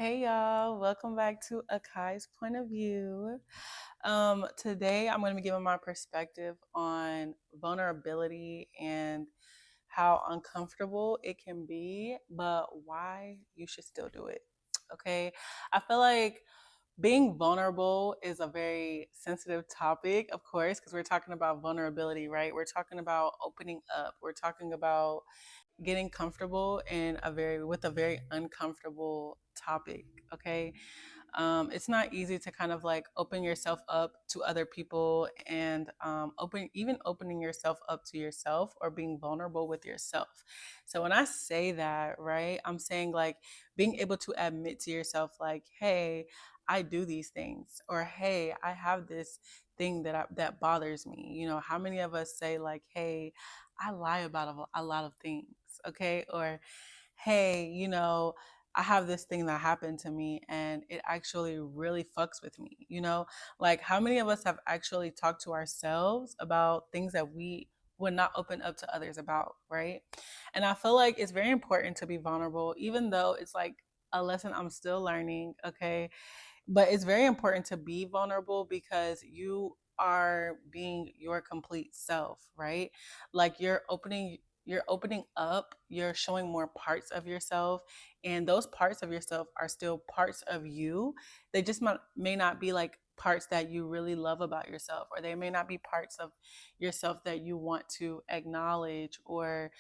Hey y'all, welcome back to Akai's Point of View. Today I'm going to be giving my perspective on vulnerability and how uncomfortable it can be, but why you should still do it. Okay, I feel like being vulnerable is a very sensitive topic, of course, because we're talking about vulnerability, right? We're talking about opening up, we're talking about getting comfortable in a very with a very uncomfortable topic. Okay, it's not easy to kind of like open yourself up to other people and opening yourself up to yourself or being vulnerable with yourself. So when I say that, right, I'm saying like being able to admit to yourself like, hey, I do these things, or hey, I have this thing that bothers me. How many of us say like, hey, I lie about a lot of things, okay? Or hey, I have this thing that happened to me and it actually really fucks with me, Like how many of us have actually talked to ourselves about things that we would not open up to others about, right? And I feel like it's very important to be vulnerable, even though it's like a lesson I'm still learning, okay? But it's very important to be vulnerable because you are being your complete self, right? Like you're opening up, you're showing more parts of yourself, and those parts of yourself are still parts of you. They just may not be like parts that you really love about yourself, or they may not be parts of yourself that you want to acknowledge or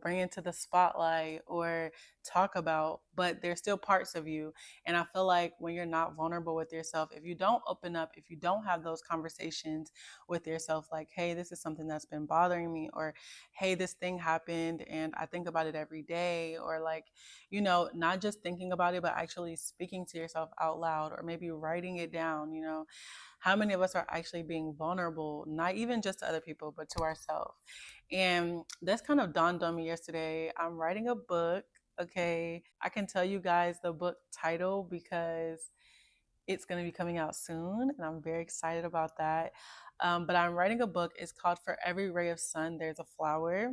bring into the spotlight or talk about, but they're still parts of you. And I feel like when you're not vulnerable with yourself, if you don't open up, if you don't have those conversations with yourself, like, hey, this is something that's been bothering me, or hey, this thing happened and I think about it every day, or like, not just thinking about it, but actually speaking to yourself out loud, or maybe writing it down, how many of us are actually being vulnerable, not even just to other people, but to ourselves? And that's kind of dawned on me yesterday. I'm writing a book. Okay, I can tell you guys the book title because it's going to be coming out soon, and I'm very excited about that. But I'm writing a book. It's called For Every Ray of Sun, There's a Flower.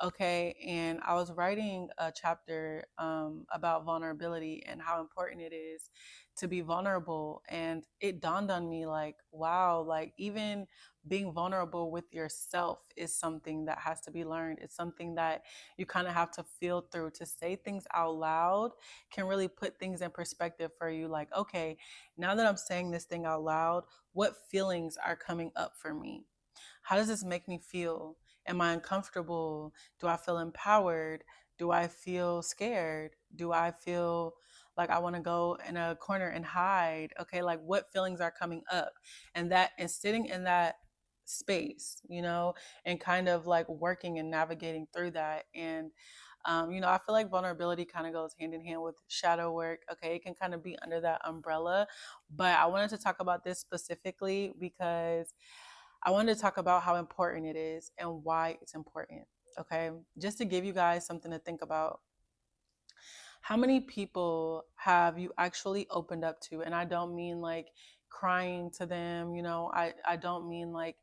Okay, and I was writing a chapter about vulnerability and how important it is to be vulnerable. And it dawned on me like, wow, like even being vulnerable with yourself is something that has to be learned. It's something that you kind of have to feel through. To say things out loud can really put things in perspective for you. Like, okay, now that I'm saying this thing out loud, what feelings are coming up for me? How does this make me feel? Am I uncomfortable? Do I feel empowered? Do I feel scared? Do I feel like I want to go in a corner and hide? Okay, like what feelings are coming up? And sitting in that space, and kind of like working and navigating through that. And I feel like vulnerability kind of goes hand in hand with shadow work. Okay, it can kind of be under that umbrella. But I wanted to talk about this specifically because I wanted to talk about how important it is and why it's important. Okay, just to give you guys something to think about. How many people have you actually opened up to? And I don't mean like crying to them, I don't mean like,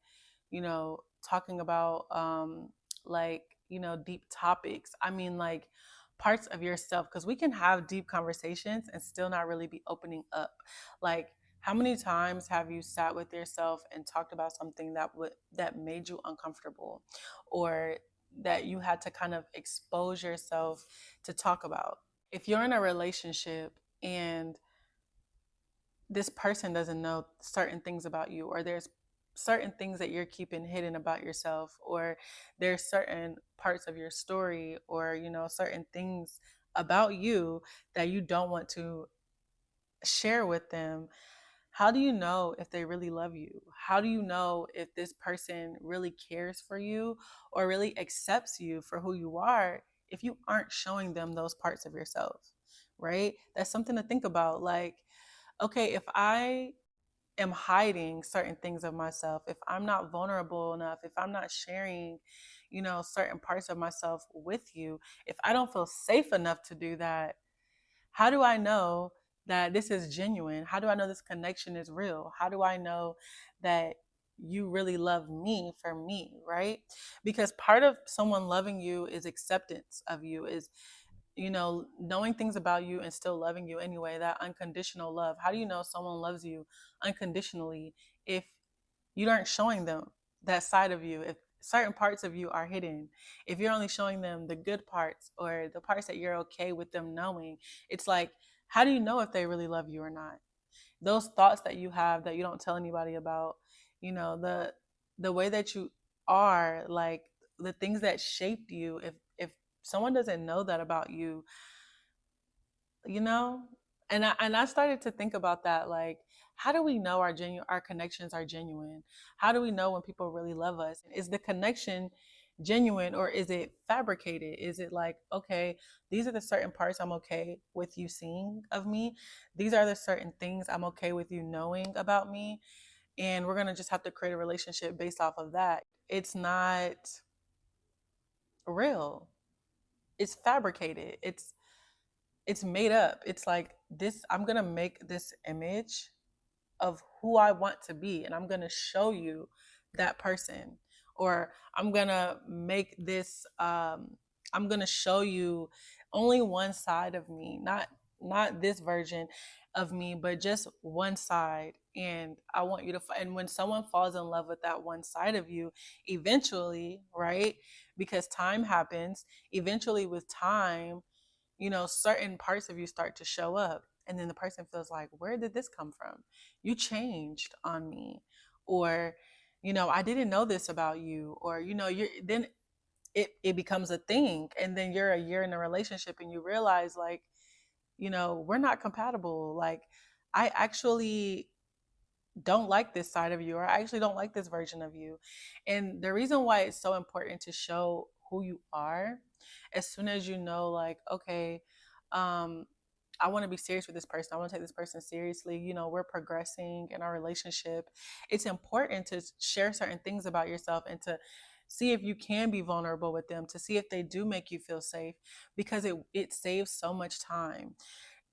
talking about like, deep topics. I mean like parts of yourself, because we can have deep conversations and still not really be opening up. Like how many times have you sat with yourself and talked about something that made you uncomfortable, or that you had to kind of expose yourself to talk about? If you're in a relationship and this person doesn't know certain things about you, or there's certain things that you're keeping hidden about yourself, or there's certain parts of your story, or certain things about you that you don't want to share with them, how do you know if they really love you? How do you know if this person really cares for you or really accepts you for who you are if you aren't showing them those parts of yourself? Right? That's something to think about. Like, okay, if I am hiding certain things of myself, if I'm not vulnerable enough, if I'm not sharing, certain parts of myself with you, if I don't feel safe enough to do that, how do I know that this is genuine? How do I know this connection is real? How do I know that you really love me for me, right? Because part of someone loving you is acceptance of you, is knowing things about you and still loving you anyway, that unconditional love. How do you know someone loves you unconditionally if you aren't showing them that side of you? If certain parts of you are hidden, if you're only showing them the good parts or the parts that you're okay with them knowing, it's like, how do you know if they really love you or not? Those thoughts that you have that you don't tell anybody about, the way that you are, like the things that shaped you, if someone doesn't know that about you, you know and I started to think about that, like, how do we know our connections are genuine? How do we know when people really love us? Is the connection genuine, or is it fabricated? Is it like, okay, these are the certain parts I'm okay with you seeing of me, these are the certain things I'm okay with you knowing about me, and we're going to just have to create a relationship based off of that? It's not real. It's fabricated. It's made up. It's like, this, I'm going to make this image of who I want to be, and I'm going to show you that person. Or I'm going to make this I'm going to show you only one side of me, not this version of me, but just one side. And I want you to and when someone falls in love with that one side of you, eventually, right? Because time happens, eventually with time, certain parts of you start to show up. And then the person feels like, where did this come from? You changed on me. Or, I didn't know this about you. Or, you're then it becomes a thing. And then you're a year in a relationship and you realize, like, we're not compatible. Like, I actually don't like this side of you, or I actually don't like this version of you. And the reason why it's so important to show who you are, as soon as you know, like, okay, um, I want to be serious with this person, I want to take this person seriously, we're progressing in our relationship, it's important to share certain things about yourself and to see if you can be vulnerable with them, to see if they do make you feel safe, because it saves so much time.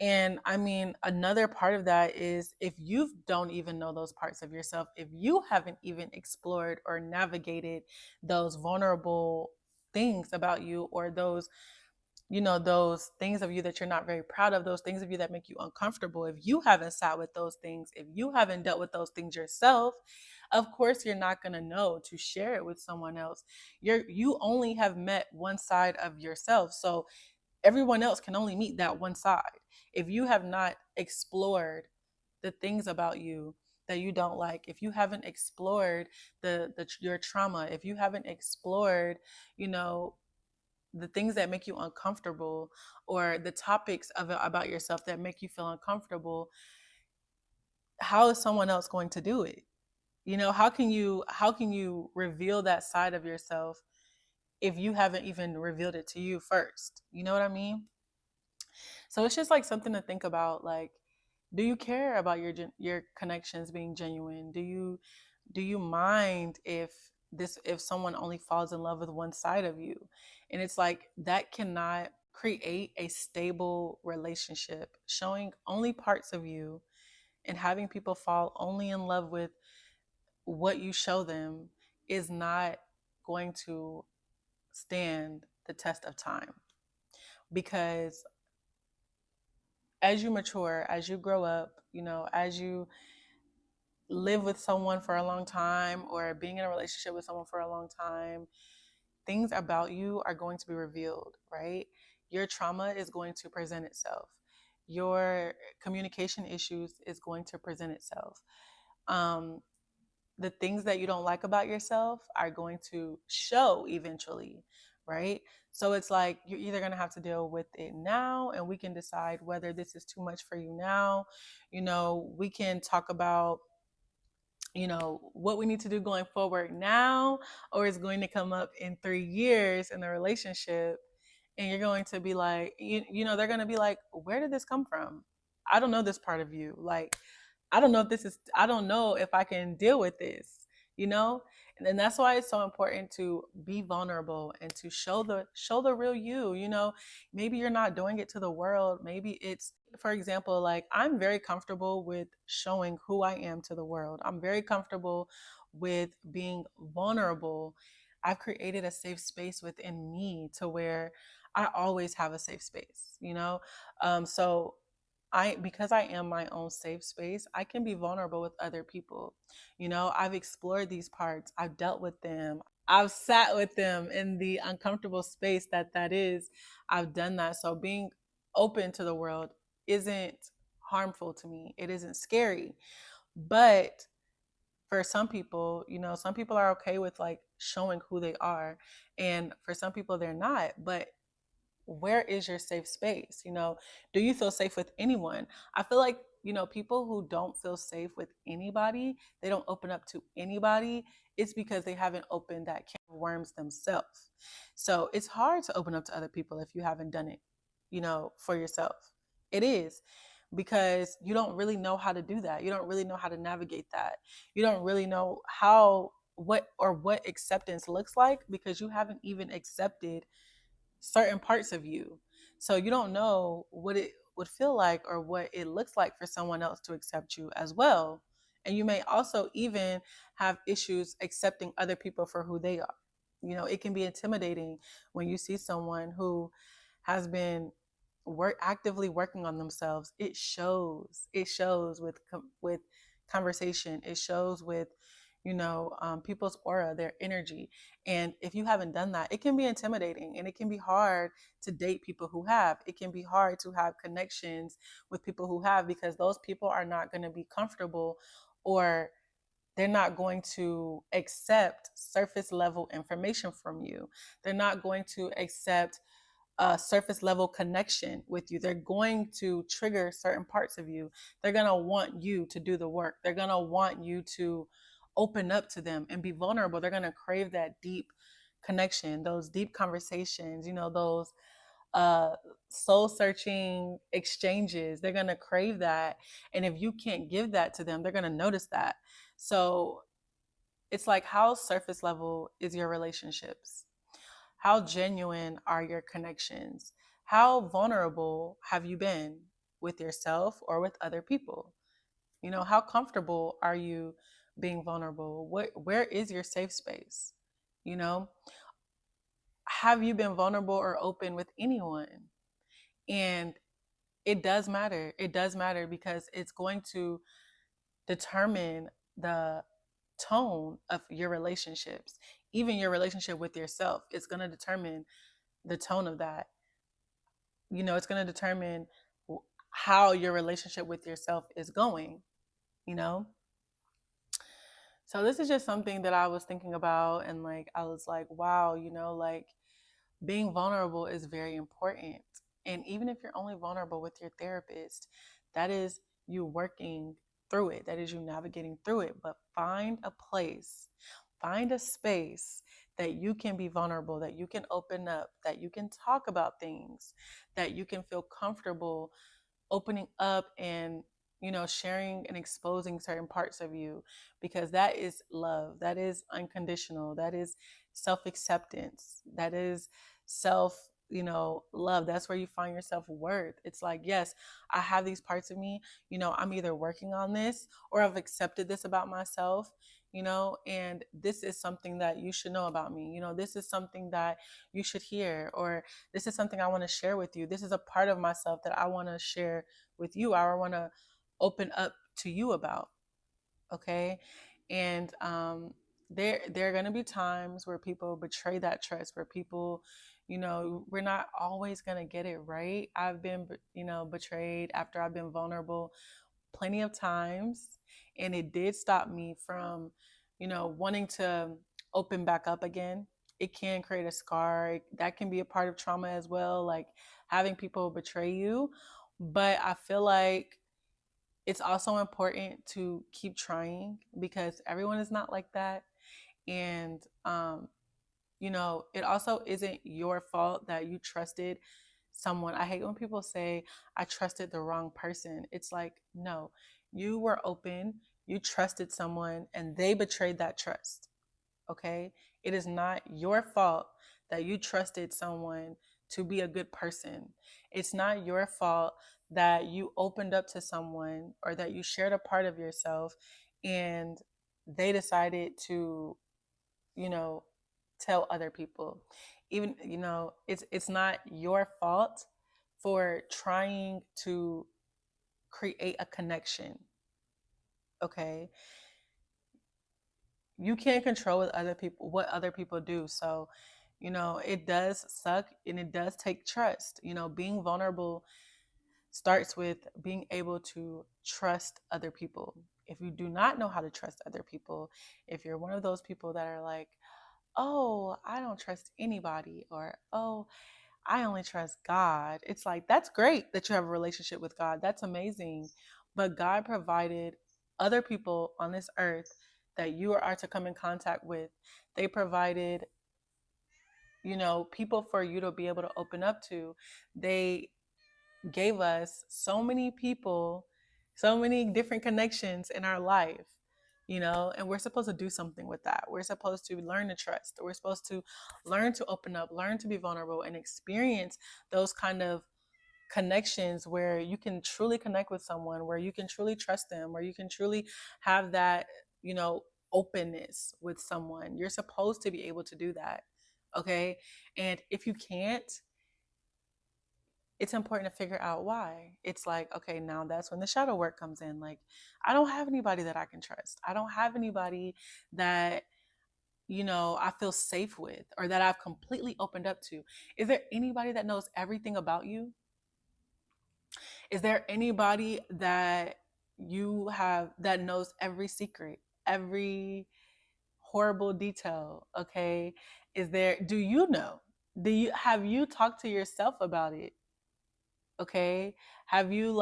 And I mean, another part of that is, if you don't even know those parts of yourself, if you haven't even explored or navigated those vulnerable things about you, or those things of you that you're not very proud of, those things of you that make you uncomfortable, if you haven't sat with those things, if you haven't dealt with those things yourself, of course you're not going to know to share it with someone else. You only have met one side of yourself. So everyone else can only meet that one side. If you have not explored the things about you that you don't like, if you haven't explored your trauma, if you haven't explored, you know, the things that make you uncomfortable, or the topics about yourself that make you feel uncomfortable, how is someone else going to do it? How can you reveal that side of yourself if you haven't even revealed it to you first? You know what I mean? So it's just like something to think about. Like, do you care about your connections being genuine? Do you mind if someone only falls in love with one side of you? And it's like, that cannot create a stable relationship. Showing only parts of you and having people fall only in love with what you show them is not going to stand the test of time. Because as you mature, as you grow up, as you live with someone for a long time, or being in a relationship with someone for a long time, things about you are going to be revealed, right? Your trauma is going to present itself. Your communication issues is going to present itself. Um, the things that you don't like about yourself are going to show eventually, right? So it's like, you're either going to have to deal with it now, and we can decide whether this is too much for you now. We can talk about what we need to do going forward now, or it's going to come up in 3 years in the relationship, and you're going to be like, they're going to be like, where did this come from? I don't know this part of you. Like, I don't know if I can deal with this, you know? And then that's why it's so important to be vulnerable and to show the real you, maybe you're not doing it to the world. Maybe it's, for example, like, I'm very comfortable with showing who I am to the world. I'm very comfortable with being vulnerable. I've created a safe space within me to where I always have a safe space, you know? So because I am my own safe space, I can be vulnerable with other people. You know, I've explored these parts, I've dealt with them, I've sat with them in the uncomfortable space that is. I've done that. So being open to the world isn't harmful to me. It isn't scary. But for some people, you know, some people are okay with like showing who they are. And for some people, they're not. But where is your safe space? You know, do you feel safe with anyone? I feel like, you know, people who don't feel safe with anybody, they don't open up to anybody, it's because they haven't opened that can of worms themselves. So it's hard to open up to other people if you haven't done it, you know, for yourself. It is, because you don't really know how to do that. You don't really know how to navigate that. You don't really know what acceptance looks like, because you haven't even accepted certain parts of you. So you don't know what it would feel like or what it looks like for someone else to accept you as well. And you may also even have issues accepting other people for who they are. You know, it can be intimidating when you see someone who has been actively working on themselves. It shows. It shows with conversation. It shows with, you know, people's aura, their energy. And if you haven't done that, it can be intimidating, and it can be hard to date people who have. It can be hard to have connections with people who have, because those people are not going to be comfortable, or they're not going to accept surface level information from you. They're not going to accept a surface level connection with you. They're going to trigger certain parts of you. They're going to want you to do the work. They're going to want you to open up to them and be vulnerable. They're going to crave that deep connection, those deep conversations, you know, those uh soul searching exchanges. They're going to crave that. And if you can't give that to them, they're going to notice that. So it's like, how surface level is your relationships? How genuine are your connections? How vulnerable have you been with yourself or with other people? You know, how comfortable are you being vulnerable? Where is your safe space? You know, have you been vulnerable or open with anyone? And it does matter. It does matter, because it's going to determine the tone of your relationships. Even your relationship with yourself, it's going to determine the tone of that. You know, it's going to determine how your relationship with yourself is going, you know? So this is just something that I was thinking about, and like I was like, wow, you know, like being vulnerable is very important. And even if you're only vulnerable with your therapist, that is you working through it. That is you navigating through it. But find a place, find a space that you can be vulnerable, that you can open up, that you can talk about things, that you can feel comfortable opening up and, you know, sharing and exposing certain parts of you, because that is love, that is unconditional, that is self-acceptance, that is self, you know, love. That's where you find your self-worth. It's like, yes, I have these parts of me, you know, I'm either working on this or I've accepted this about myself, you know, and this is something that you should know about me. You know, this is something that you should hear, or this is something I want to share with you. This is a part of myself that I want to share with you. I want to open up to you about. Okay. And there are going to be times where people betray that trust, where people, you know, we're not always going to get it right. I've been, you know, betrayed after I've been vulnerable plenty of times. And it did stop me from, you know, wanting to open back up again. It can create a scar. That can be a part of trauma as well, like having people betray you. But I feel like it's also important to keep trying, because everyone is not like that. And, you know, it also isn't your fault that you trusted someone. I hate when people say, I trusted the wrong person. It's like, no, you were open, you trusted someone, and they betrayed that trust. Okay. It is not your fault that you trusted someone to be a good person. It's not your fault that you opened up to someone, or that you shared a part of yourself and they decided to, you know, tell other people. Even, it's not your fault for trying to create a connection. Okay. You can't control what other people do. So, it does suck and it does take trust. Being vulnerable starts with being able to trust other people. If you do not know how to trust other people, if you're one of those people that are like, oh, I don't trust anybody, or oh, I only trust God, it's like, that's great that you have a relationship with God. That's amazing. But God provided other people on this earth that you are to come in contact with. They provided, people for you to be able to open up to. They gave us so many people, so many different connections in our life, and we're supposed to do something with that. We're supposed to learn to trust. We're supposed to learn to open up, learn to be vulnerable, and experience those kind of connections where you can truly connect with someone, where you can truly trust them, where you can truly have that, you know, openness with someone. You're supposed to be able to do that. Okay. And if you can't, it's important to figure out why. It's like, okay, now that's when the shadow work comes in. Like, I don't have anybody that I can trust. I don't have anybody that, I feel safe with or that I've completely opened up to. Is there anybody that knows everything about you? Is there anybody that you have that knows every secret, every horrible detail? Okay. Do you know? Have you talked to yourself about it? Okay. Have you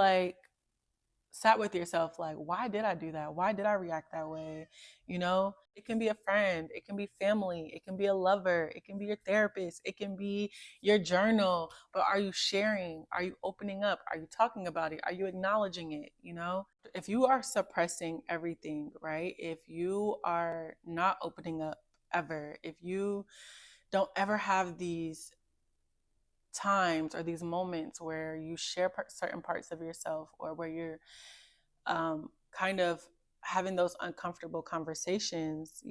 sat with yourself like, why did I do that? Why did I react that way? It can be a friend, it can be family, it can be a lover, it can be your therapist, it can be your journal. But are you sharing? Are you opening up? Are you talking about it? Are you acknowledging it? If you are suppressing everything, right? If you are not opening up ever, if you don't ever have these times or these moments where you share certain parts of yourself, or where you're kind of having those uncomfortable conversations,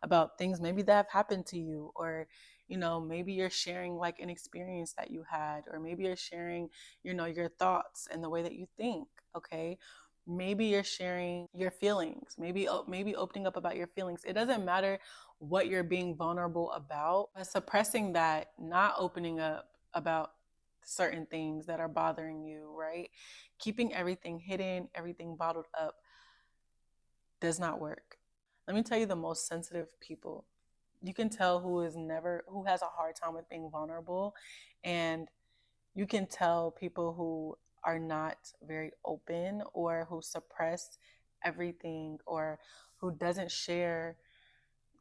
about things maybe that have happened to you, or, maybe you're sharing like an experience that you had, or maybe you're sharing, your thoughts and the way that you think. Okay. Maybe you're sharing your feelings, maybe opening up about your feelings. It doesn't matter what you're being vulnerable about, but suppressing that, not opening up about certain things that are bothering you, right? Keeping everything hidden, everything bottled up does not work. Let me tell you, the most sensitive people, you can tell who has a hard time with being vulnerable, and you can tell people who are not very open, or who suppress everything, or who doesn't share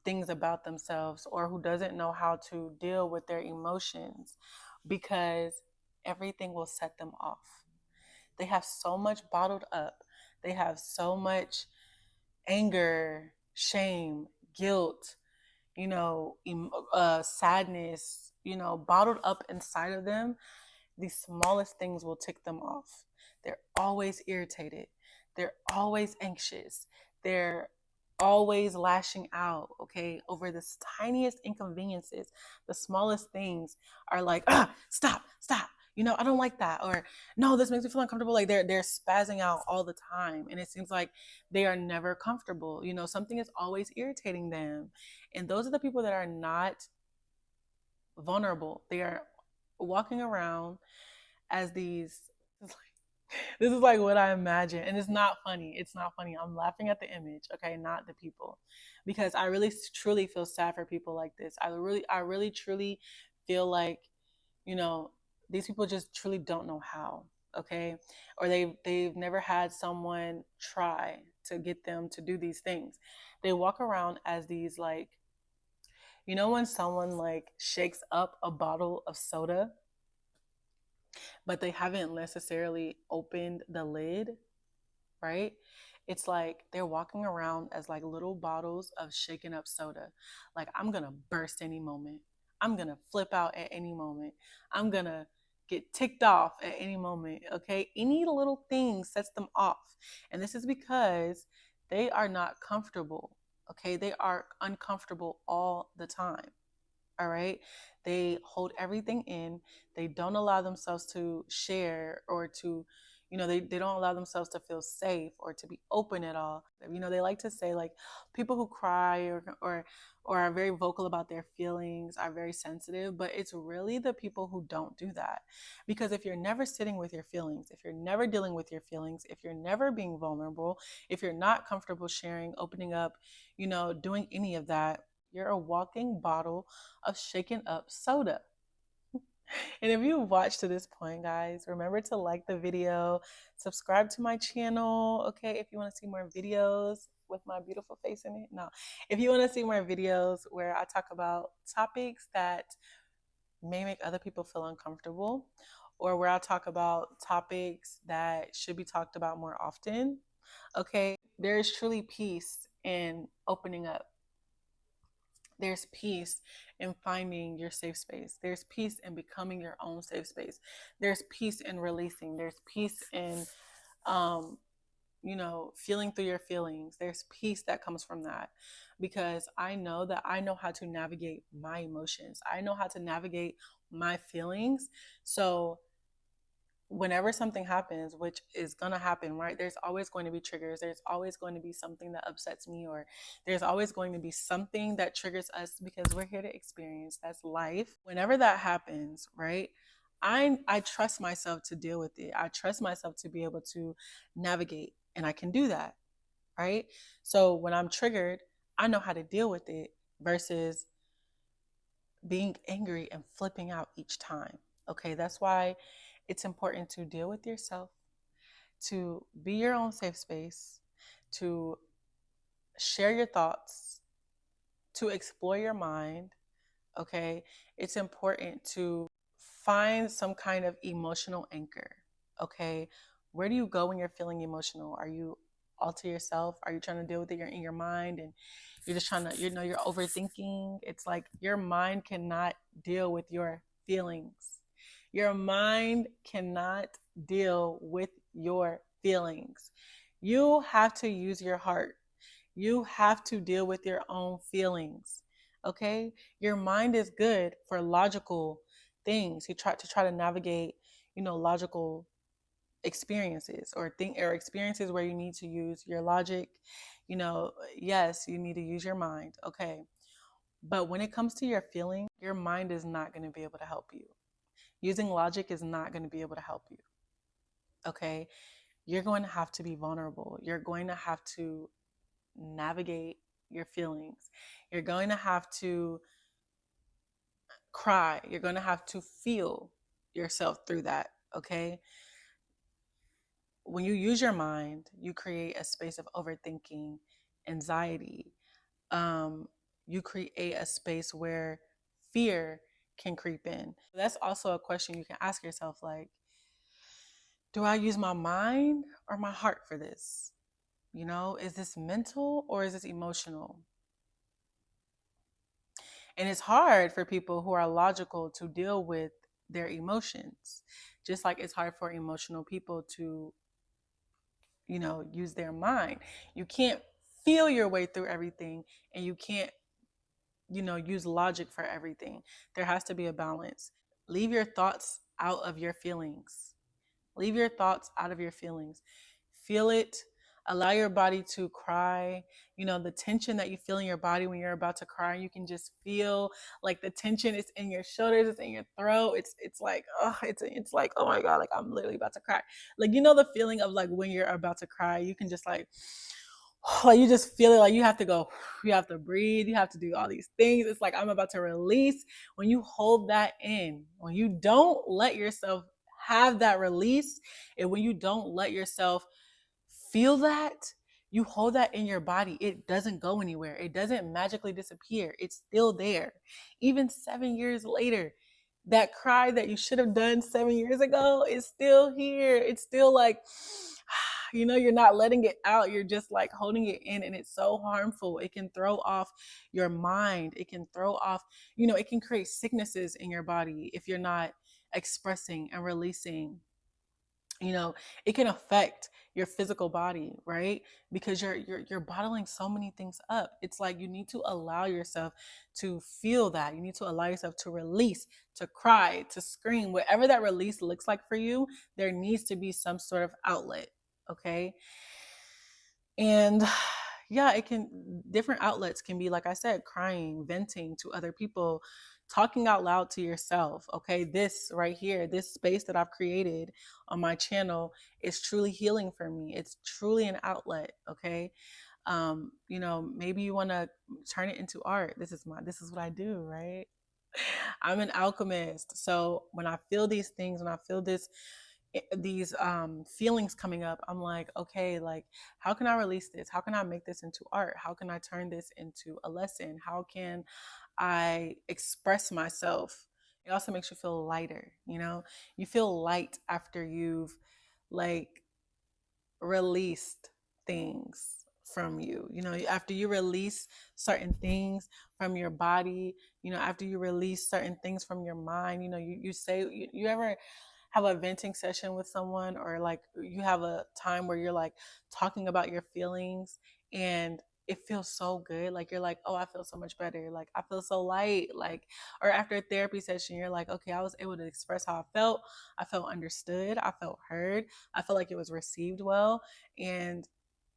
things about themselves, or who doesn't know how to deal with their emotions, because everything will set them off. They have so much bottled up. They have so much anger, shame, guilt, sadness, bottled up inside of them. The smallest things will tick them off. They're always irritated. They're always anxious. They're always lashing out, okay, over the tiniest inconveniences. The smallest things are like, stop, stop. I don't like that. Or no, this makes me feel uncomfortable. Like they're spazzing out all the time. And it seems like they are never comfortable. Something is always irritating them. And those are the people that are not vulnerable. They are walking around as these this is like what I imagine. And it's not funny. It's not funny. I'm laughing at the image, okay, not the people. Because I really truly feel sad for people like this. I really truly feel like, you know, these people just truly don't know how, okay? Or they've never had someone try to get them to do these things. They walk around as these when someone shakes up a bottle of soda, but they haven't necessarily opened the lid, right? It's like they're walking around as like little bottles of shaken up soda. Like, I'm gonna burst any moment. I'm gonna flip out at any moment. I'm gonna get ticked off at any moment. Okay. Any little thing sets them off. And this is because they are not comfortable. Okay, they are uncomfortable all the time. All right. They hold everything in. They don't allow themselves to share or to, they don't allow themselves to feel safe or to be open at all. They like to say like people who cry or are very vocal about their feelings are very sensitive, but it's really the people who don't do that. Because if you're never sitting with your feelings, if you're never dealing with your feelings, if you're never being vulnerable, if you're not comfortable sharing, opening up, doing any of that, you're a walking bottle of shaken up soda. And if you watched to this point, guys, remember to like the video, subscribe to my channel, okay? If you want to see more videos with my beautiful face in it. No. If you want to see more videos where I talk about topics that may make other people feel uncomfortable, or where I talk about topics that should be talked about more often, okay? There is truly peace in opening up. There's peace in finding your safe space. There's peace in becoming your own safe space. There's peace in releasing. There's peace in, feeling through your feelings. There's peace that comes from that because I know that I know how to navigate my emotions. I know how to navigate my feelings. So whenever something happens, which is going to happen, right? There's always going to be triggers. There's always going to be something that upsets me, or there's always going to be something that triggers us because we're here to experience. That's life. Whenever that happens, right? I trust myself to deal with it. I trust myself to be able to navigate, and I can do that, right? So when I'm triggered, I know how to deal with it versus being angry and flipping out each time. Okay, that's why it's important to deal with yourself, to be your own safe space, to share your thoughts, to explore your mind. Okay, it's important to find some kind of emotional anchor. Okay, where do you go when you're feeling emotional? Are you all to yourself? Are you trying to deal with it? You're in your mind and you're just trying to, you're overthinking. It's like your mind cannot deal with your feelings. Your mind cannot deal with your feelings. You have to use your heart. You have to deal with your own feelings. Okay? Your mind is good for logical things. You try to navigate, logical experiences or experiences where you need to use your logic. Yes, you need to use your mind. Okay. But when it comes to your feeling, your mind is not going to be able to help you. Using logic is not going to be able to help you. Okay. You're going to have to be vulnerable. You're going to have to navigate your feelings. You're going to have to cry. You're going to have to feel yourself through that. Okay. When you use your mind, you create a space of overthinking, anxiety. You create a space where fear can creep in. That's also a question you can ask yourself like, do I use my mind or my heart for this? Is this mental or is this emotional? And it's hard for people who are logical to deal with their emotions, just like it's hard for emotional people to, use their mind. You can't feel your way through everything and you can't, use logic for everything. There has to be a balance. Leave your thoughts out of your feelings. Leave your thoughts out of your feelings. Feel it. Allow your body to cry. The tension that you feel in your body when you're about to cry, you can just feel like the tension is in your shoulders, it's in your throat. It's like, oh, it's like, oh my God, like I'm literally about to cry. Like, the feeling of like when you're about to cry, you can just like you just feel it, like you have to go, you have to breathe, you have to do all these things. It's like I'm about to release. When you hold that in, when you don't let yourself have that release, and when you don't let yourself feel that, you hold that in your body, it doesn't go anywhere. It doesn't magically disappear. It's still there. Even 7 years later, that cry that you should have done 7 years ago is still here. It's still like, you're not letting it out. You're just like holding it in, and it's so harmful. It can throw off your mind. It can throw off, it can create sicknesses in your body if you're not expressing and releasing you know, it can affect your physical body, right? Because you're bottling so many things up. It's like you need to allow yourself to feel that. You need to allow yourself to release, to cry, to scream. Whatever that release looks like for you, there needs to be some sort of outlet. Okay. And yeah, it can, different outlets can be, like I said, crying, venting to other people, talking out loud to yourself. Okay, this right here, this space that I've created on my channel is truly healing for me. It's truly an outlet. Okay. You know, maybe you want to turn it into art. This is what I do, right? I'm an alchemist. So when I feel these things, when I feel these feelings coming up, I'm like, okay, like, how can I release this? How can I make this into art? How can I turn this into a lesson? How can I express myself? It also makes you feel lighter. You know, you feel light after you've like released things from you. You know, after you release certain things from your body, you know, after you release certain things from your mind, you know, you say, you ever have a venting session with someone, or like you have a time where you're like talking about your feelings, and it feels so good. Like you're like, oh, I feel so much better. Like I feel so light. Like, or after a therapy session, you're like, okay, I was able to express how I felt. I felt understood. I felt heard. I felt like it was received well. And,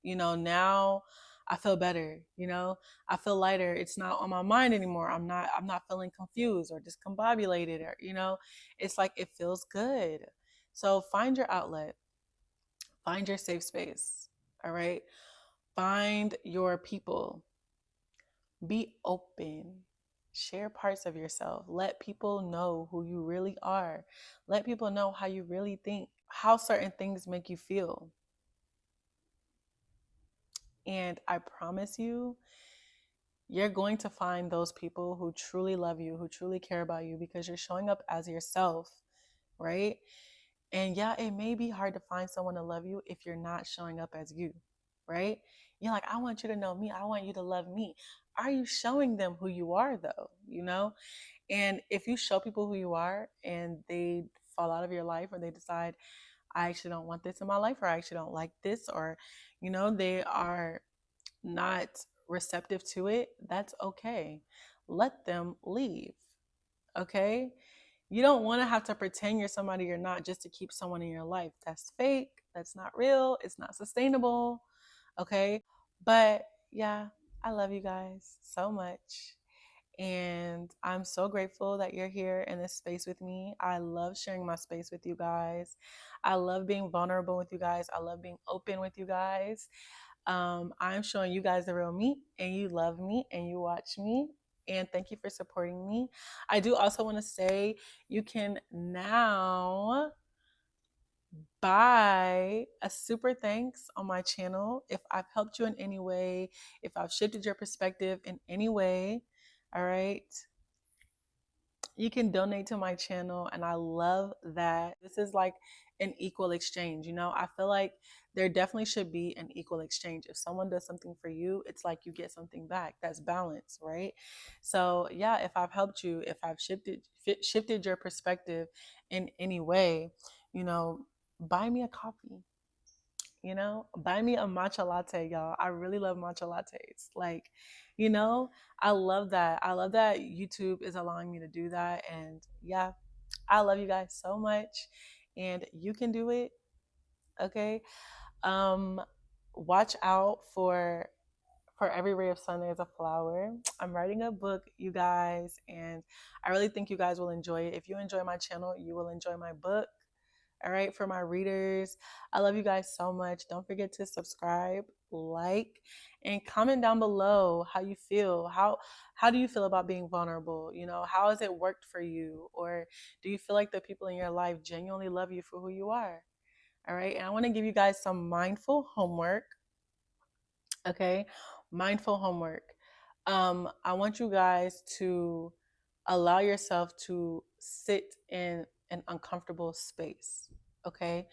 you know, now I feel better, you know, I feel lighter. It's not on my mind anymore. I'm not feeling confused or discombobulated, or, you know, it's like it feels good. So find your outlet, find your safe space. All right. Find your people. Be open. Share parts of yourself. Let people know who you really are. Let people know how you really think, how certain things make you feel. And I promise you, you're going to find those people who truly love you, who truly care about you, because you're showing up as yourself, right? And yeah, it may be hard to find someone to love you if you're not showing up as you, right? You're like, I want you to know me. I want you to love me. Are you showing them who you are, though? You know? And if you show people who you are and they fall out of your life, or they decide, I actually don't want this in my life, or I actually don't like this, or, you know, they are not receptive to it, that's okay. Let them leave. Okay. You don't want to have to pretend you're somebody you're not just to keep someone in your life. That's fake. That's not real. It's not sustainable. Okay. But yeah, I love you guys so much. And I'm so grateful that you're here in this space with me. I love sharing my space with you guys. I love being vulnerable with you guys. I love being open with you guys. I'm showing you guys the real me, and you love me and you watch me. And thank you for supporting me. I do also want to say you can now buy a super thanks on my channel if I've helped you in any way, if I've shifted your perspective in any way. All right. You can donate to my channel, and I love that. This is like an equal exchange. You know, I feel like there definitely should be an equal exchange. If someone does something for you, it's like you get something back. That's balance, right? So yeah, if I've helped you, if I've shifted your perspective in any way, you know, buy me a coffee. You know, buy me a matcha latte, y'all. I really love matcha lattes. Like, you know, I love that. I love that YouTube is allowing me to do that. And yeah, I love you guys so much. And you can do it. Okay. Um, watch out for every ray of sun there's a flower. I'm writing a book, you guys, and I really think you guys will enjoy it. If you enjoy my channel, you will enjoy my book. All right, for my readers, I love you guys so much. Don't forget to subscribe, like, and comment down below how you feel. How do you feel about being vulnerable? You know, how has it worked for you? Or do you feel like the people in your life genuinely love you for who you are? All right, and I want to give you guys some mindful homework. Okay, mindful homework. I want you guys to allow yourself to sit in an uncomfortable space. Okay,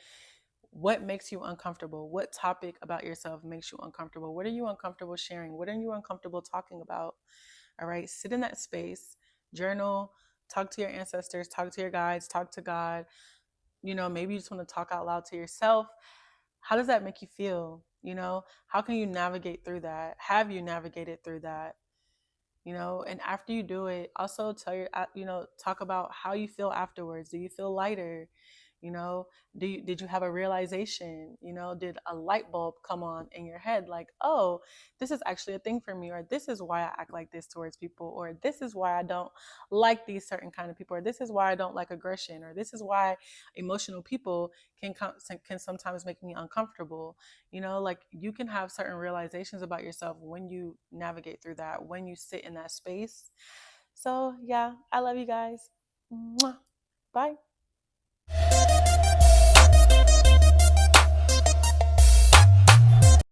what makes you uncomfortable? What topic about yourself makes you uncomfortable? What are you uncomfortable sharing? What are you uncomfortable talking about? All right, sit in that space, journal, talk to your ancestors, talk to your guides, talk to God, maybe you just want to talk out loud to yourself. How does that make you feel? How can you navigate through that? Have you navigated through that? And after you do it, also tell talk about how you feel afterwards. Do you feel lighter? you know did you have a realization? Did a light bulb come on in your head, like, oh, this is actually a thing for me, or this is why I act like this towards people, or this is why I don't like these certain kind of people, or this is why I don't like aggression, or this is why emotional people can sometimes make me uncomfortable. Like, you can have certain realizations about yourself when you navigate through that, when you sit in that space. So yeah, I love you guys. Mwah. Bye.